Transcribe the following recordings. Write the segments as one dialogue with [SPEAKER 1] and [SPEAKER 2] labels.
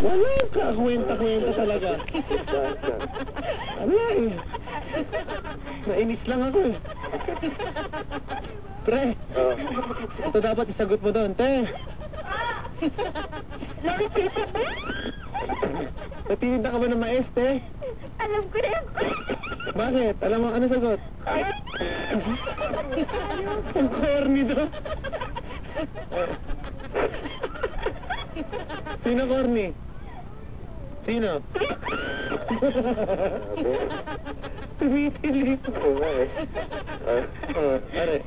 [SPEAKER 1] Walang kakwenta-kwenta talaga. Ano eh? Nainis lang ako eh. Pre, ito dapat isagot mo doon, te. Natinda ka ba ng mais, te?
[SPEAKER 2] Alam ko na.
[SPEAKER 1] Bakit? Alam mo, ano sagot? Ang corny doon. Sino corny? Sino? Tumitili. Are.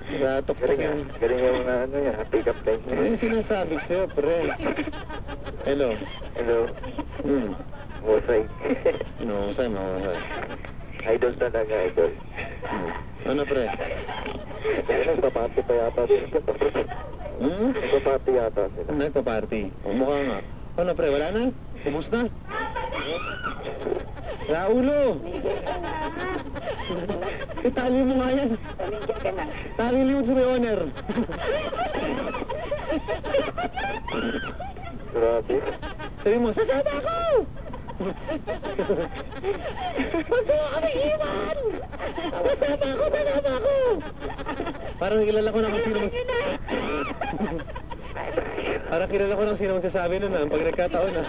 [SPEAKER 1] Ratok pa yan.
[SPEAKER 3] Galing yung ano yan, pick up line.
[SPEAKER 1] Ano yung sinasabi sa'yo, pre? Hello?
[SPEAKER 3] Hello? Husay.
[SPEAKER 1] Mahusay.
[SPEAKER 3] Idol talaga, idol.
[SPEAKER 1] Ano, pre?
[SPEAKER 3] Nagpapati pa yata sila. Nagpapati yata sila.
[SPEAKER 1] Nagpa-party. Mukha nga. Ano, pre? Wala na? Ubus na? Raulo! Itali mo nga yan. Tali mo sa may owner.
[SPEAKER 3] Grabe.
[SPEAKER 1] Sabi mo, sasama ako! Huwag mo kami iwan! Sasama ako! Parang kilala ko na kung sino Parang kilala ko na kung sino magsasabi nun ah, pag nagkataon ah.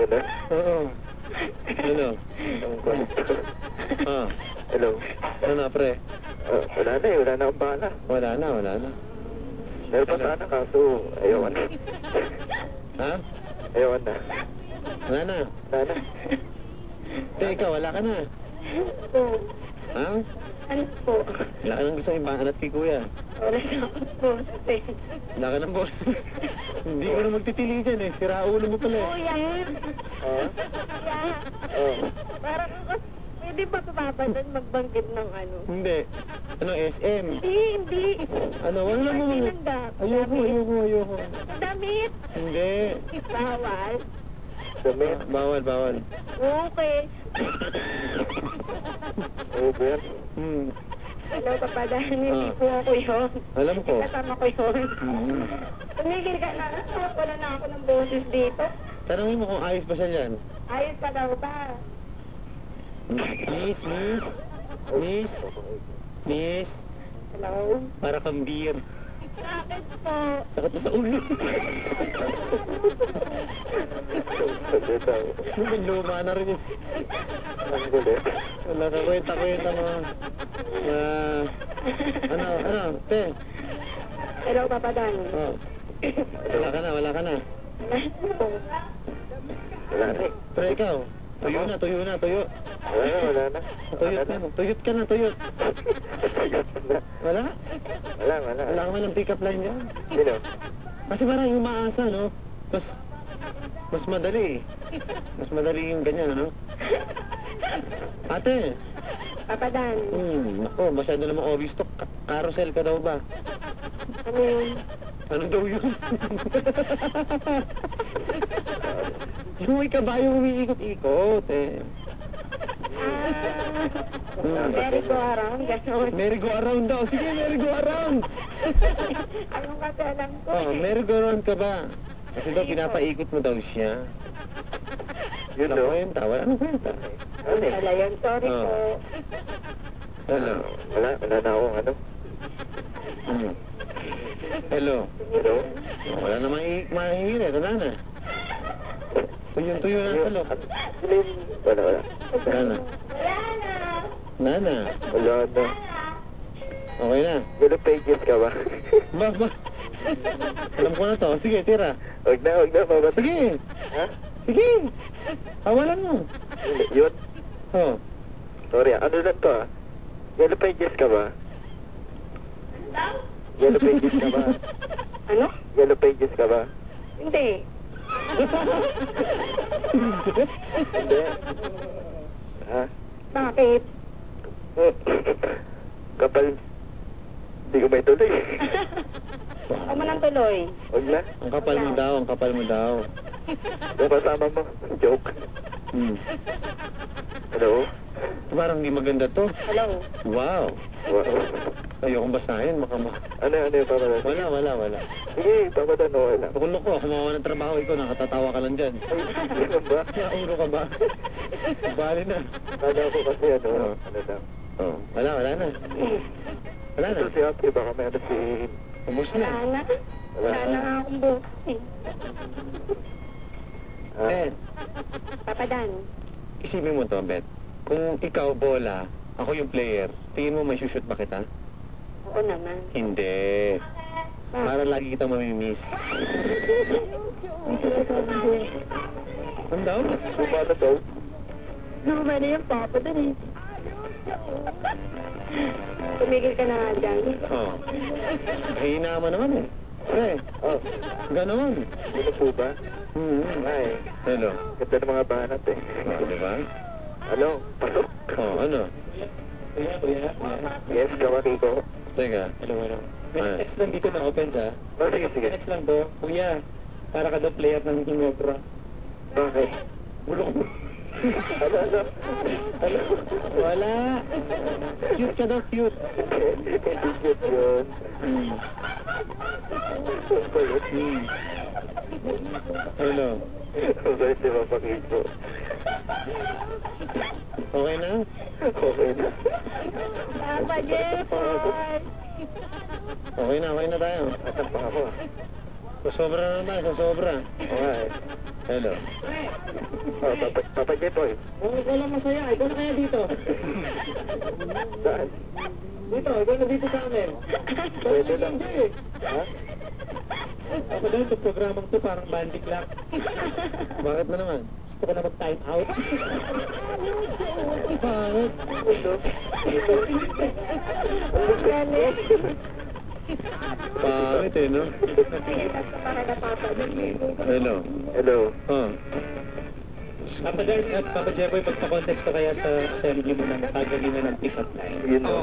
[SPEAKER 3] Gano'n?
[SPEAKER 1] Oo. Ano?
[SPEAKER 3] Hello?
[SPEAKER 1] Ano na, pre?
[SPEAKER 3] Wala na eh, wala na akong bala.
[SPEAKER 1] Wala na.
[SPEAKER 3] Meron pa sana kaso, ayawan na.
[SPEAKER 1] Ha?
[SPEAKER 3] Ayawan na.
[SPEAKER 1] Wala na.
[SPEAKER 3] Wala na.
[SPEAKER 1] Ikaw, wala ka na. Ha?
[SPEAKER 2] Ano po?
[SPEAKER 1] Wala ka nang gusto ibanat kay kuya.
[SPEAKER 2] Wala na ako po.
[SPEAKER 1] Wala ka ng boss. Hindi ko na magtitili dyan eh. Sira ulo mo pala eh.
[SPEAKER 2] Kuya. Parang pwede ba papapasan magbanggit ng ano?
[SPEAKER 1] Hindi. Ano, SM?
[SPEAKER 2] Hindi.
[SPEAKER 1] Ano, wala mo mga... Ayoko.
[SPEAKER 2] Damit.
[SPEAKER 1] Hindi.
[SPEAKER 2] Bawal.
[SPEAKER 3] Damit.
[SPEAKER 1] Bawal.
[SPEAKER 2] Okay.
[SPEAKER 3] Uber.
[SPEAKER 2] Hello, papadaan. Hindi po ako yun.
[SPEAKER 1] Alam ko.
[SPEAKER 2] Kasama ko yun. Tumigil ka na. Wala na ako ng boses dito.
[SPEAKER 1] Tanungin mo kung ayos ba siya dyan.
[SPEAKER 2] Ayos ka daw ba?
[SPEAKER 1] Miss.
[SPEAKER 2] Hello?
[SPEAKER 1] Para kang beer.
[SPEAKER 2] Bakit po?
[SPEAKER 1] Sakit mo sa ulo. Luma na rin yun.
[SPEAKER 3] Ang gulit.
[SPEAKER 1] Wala ka kwenta mo. Ano, te.
[SPEAKER 2] Hello, papadaan.
[SPEAKER 1] Oh. Wala ka na.
[SPEAKER 3] Wala na eh.
[SPEAKER 1] Pero ikaw, tuyo na.
[SPEAKER 3] Wala na.
[SPEAKER 1] Tuyot. Wala?
[SPEAKER 3] Wala.
[SPEAKER 1] Wala ka man ng pick-up line dyan.
[SPEAKER 3] Sino?
[SPEAKER 1] Kasi parang yung maasa, no? Mas madali eh. Mas madali yung ganyan, ano? Ate.
[SPEAKER 2] Papadaan.
[SPEAKER 1] Ako, masyado namang obvious to. Carousel ka daw ba?
[SPEAKER 2] Ano yun?
[SPEAKER 1] Ano daw yun? Yung may kabayong umiikot-ikot eh.
[SPEAKER 2] Merry-go-around, gano'n.
[SPEAKER 1] Merry-go-around daw. Sige, merry-go-around.
[SPEAKER 2] Anong kasi alam ko
[SPEAKER 1] Merry-go-around ka ba? Kasi daw, pinapaikot mo daw siya.
[SPEAKER 3] Yun
[SPEAKER 1] Walang
[SPEAKER 3] no?
[SPEAKER 1] kwenta. Anong kwenta?
[SPEAKER 3] Ano eh?
[SPEAKER 2] Wala yun, sorry po.
[SPEAKER 1] Hello.
[SPEAKER 3] Wala na akong ano.
[SPEAKER 1] Hello.
[SPEAKER 3] Hello?
[SPEAKER 1] Wala na mahihirit. Wala na. Tuyo na sa loob.
[SPEAKER 3] Wala.
[SPEAKER 1] Wala na. Wala na.
[SPEAKER 3] Wala na.
[SPEAKER 1] Okay na.
[SPEAKER 3] Yellow pages ka ba?
[SPEAKER 1] Ba. Alam ko na to. Sige, tira.
[SPEAKER 3] Huwag na, mabat.
[SPEAKER 1] Sige.
[SPEAKER 3] Ha?
[SPEAKER 1] Sige. Awalan mo.
[SPEAKER 3] Yun?
[SPEAKER 1] Oh.
[SPEAKER 3] Sorry, ano lang to ah? Yellow pages ka ba? Yellow pages ka ba?
[SPEAKER 2] Ano?
[SPEAKER 3] Yellow pages ka ba?
[SPEAKER 2] Hindi.
[SPEAKER 3] Hindi. Ha?
[SPEAKER 2] Bakit?
[SPEAKER 3] Kapal. Hindi ko may tuloy.
[SPEAKER 2] Huwag mo nang tuloy.
[SPEAKER 3] Huwag na.
[SPEAKER 1] Ang kapal mo daw.
[SPEAKER 3] Yung kasama mo. Joke. Hello?
[SPEAKER 1] Parang hindi maganda to.
[SPEAKER 2] Hello?
[SPEAKER 1] Wow.
[SPEAKER 3] Wow.
[SPEAKER 1] Ayokong basahin,
[SPEAKER 3] Ano yung papadan?
[SPEAKER 1] Wala.
[SPEAKER 3] Sige, papadan okay lang.
[SPEAKER 1] Tukulok ko, kumawa ng trabaho ikaw, nakatatawa ka lang dyan.
[SPEAKER 3] Ay, ganun ba?
[SPEAKER 1] Nauro ka ba? Bali na.
[SPEAKER 3] Kala ko kasi ano lang.
[SPEAKER 1] Oh, wala na. Wala na.
[SPEAKER 3] Ito si Ate, baka may ano si...
[SPEAKER 1] Ubus
[SPEAKER 2] Wala
[SPEAKER 1] na.
[SPEAKER 2] na. Wala na nga akong buhok eh.
[SPEAKER 1] Eh,
[SPEAKER 2] Papa Dan.
[SPEAKER 1] isipin mo to, Bet. Kung ikaw bola, ako yung player, tingin mo may shoot ba kita?
[SPEAKER 2] Oo naman.
[SPEAKER 1] Hindi. Para lagi kitang mamimiss. Ano daw?
[SPEAKER 3] Paano daw?
[SPEAKER 2] Naman na yung Papa Dan eh. Tumigil ka na nga dyan.
[SPEAKER 1] Oh. Hina mo naman eh. Eh,
[SPEAKER 3] Oh,
[SPEAKER 1] ganoon.
[SPEAKER 3] ano po ba? Ay,
[SPEAKER 1] Hello.
[SPEAKER 3] ganda ng mga banat eh.
[SPEAKER 1] Oh, di ba?
[SPEAKER 3] Ano? Pasok?
[SPEAKER 1] Oh, ano?
[SPEAKER 3] Yes, kawaki ko.
[SPEAKER 1] Teka.
[SPEAKER 4] Hello.
[SPEAKER 1] Ah.
[SPEAKER 4] May text lang dito na open sa.
[SPEAKER 3] Oh, sige, sige.
[SPEAKER 4] Text lang to. Kuya, para ka daw player ng Ginebra.
[SPEAKER 3] Bakit?
[SPEAKER 4] Bulok mo.
[SPEAKER 3] Ano?
[SPEAKER 1] Wala. Cute ka daw, cute.
[SPEAKER 3] Hindi cute yun. Kulit.
[SPEAKER 1] Hello.
[SPEAKER 3] Kulit si Papa Kiko.
[SPEAKER 1] Okay na?
[SPEAKER 3] Okay na.
[SPEAKER 2] Papa Jeffoy!
[SPEAKER 1] Okay na tayo.
[SPEAKER 3] Asan pa ako ah?
[SPEAKER 1] Sobra na tayo, sobra.
[SPEAKER 3] Okay.
[SPEAKER 1] Hello.
[SPEAKER 3] Oh, Papa Jepoy.
[SPEAKER 4] Oh, ikaw lang masaya. Ikaw na kaya dito.
[SPEAKER 3] Saan?
[SPEAKER 4] Dito, ikaw na dito sa amin.
[SPEAKER 3] Pwede lang.
[SPEAKER 4] Enjoy eh.
[SPEAKER 3] Ha?
[SPEAKER 4] Ako daw, itong programang to parang bandik lang.
[SPEAKER 1] Bakit na naman?
[SPEAKER 4] Gusto ko na mag-time out.
[SPEAKER 1] Bakit?
[SPEAKER 3] Ito.
[SPEAKER 2] Galit.
[SPEAKER 1] Bakit eh, no?
[SPEAKER 2] Para na Papa Dan.
[SPEAKER 1] Hello.
[SPEAKER 3] Hello.
[SPEAKER 1] Oh.
[SPEAKER 4] Papa Dan at Papa Jeboy, magpa-contest ko kaya sa sarili mo ng pagalingan ng pick-up line.
[SPEAKER 3] Yun o.